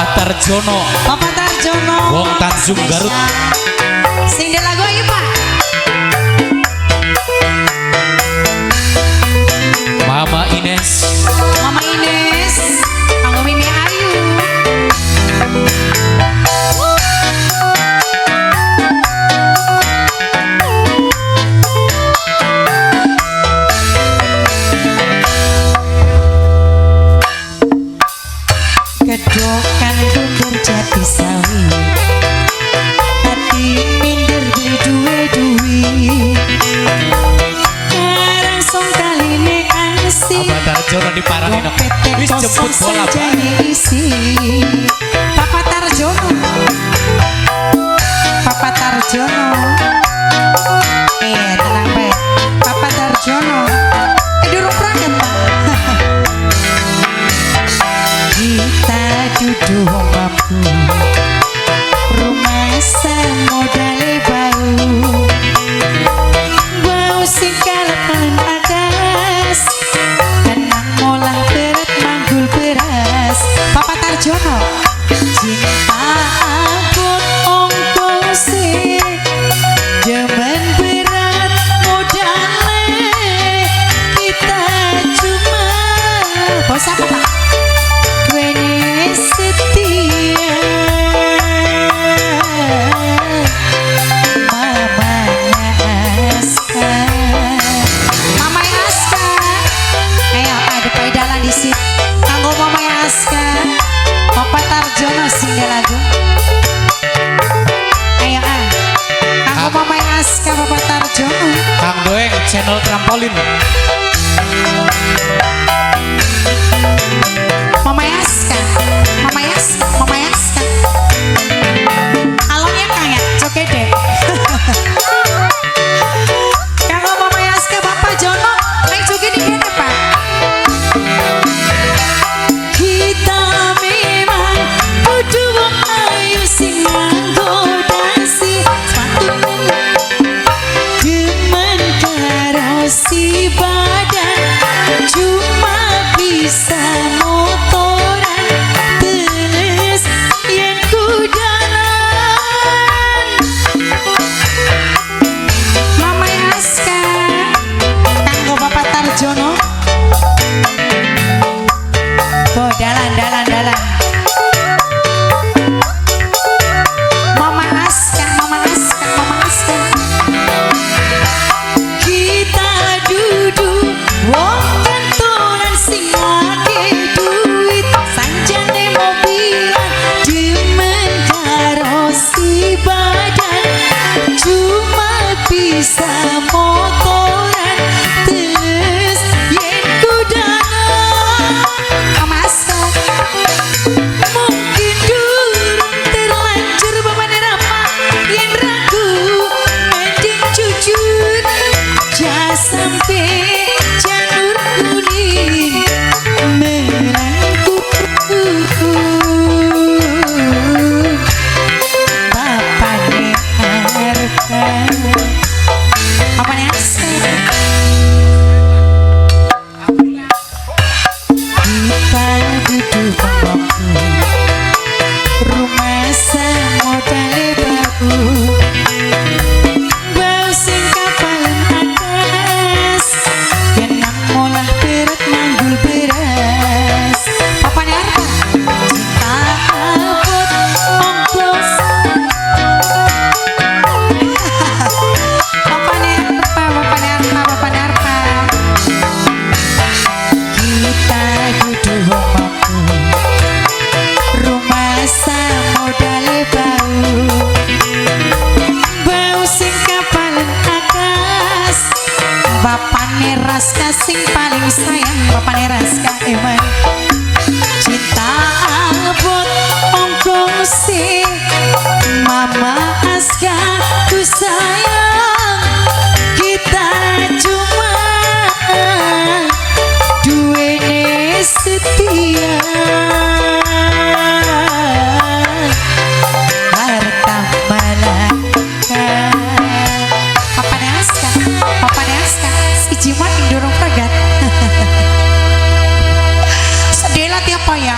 Bapak Tarjono. Bapak Tarjono. Wong Tanjung Garut. Sing de lagu ayo Pak. Mama Ines. Mama Ines. Kanggo Mimi Ayu. Kedokan bundur jati sawi, hati minder beli duwe-duwe. Karang song kaline asih, Bapak Tarjono di Parangino. Wis jemput bola Pak. isi. Papa Tarjono. Papa Tarjono. Tenang Pak. Papa Tarjono. Durung praket Pak. Kita duduk mampu, rumah semodale bau, bau sing kalepan adas, tenang molah berat manggul beras. Papa Tarjono. Cinta abot ongkose, jaman berat modale, kita cuma bos apa Pak? Setia Mamanya Aska, Mama Aska. Ayo ada paidalan di sini. Kanggo Mama Aska, Papa Tarjono sing lagu. Ayo kanggo Mama Aska, Papa Tarjono. Kang Doeng channel trampolin. Mama Yaska, Mama Yaska, Mama Yaska. Alonnya Kang ya, joget deh. Kalau Mama Yaska, Bapak Jono, naik joget di mana Pak? Kita memang kudu wong ayu sing nganggo dasi sepatu demen karo si badan cuma bisa motoran teles yen kudanan. Mama Yaska kanggo Bapak Tarjono. Oh dalan. Mama Aska, Mama Aska, Mama Aska. Kita duduk wong kantoran sing ake duit sanjane mobilan demen karo si badan cuma bisa motoran terus yen kudanan. Amasa mungkin durung terlanjur Bapak Nerapa yen ragu mending jujur ja sampai janur kuning melangkup Bapaknya harta Bapaknya asik. Kita duduk bangku, rumah semodale bau, bau sing kapalan atas, jenang molah berat manggul beras. Papanya apa? Cinta abot ongkos. Papanya apa? Kita duduk mampu, rumah samodale bau, bau sing kapalan atas. Bapaknya Raska sing paling sayang, Bapaknya Raska emang. Cinta abot ongkose, Mama Aska ku sayang. Kita cuma duwene setia. Harta malaka. Papanya Aska, si Jimat yang dorong pegat. Sedih lah tiap ya.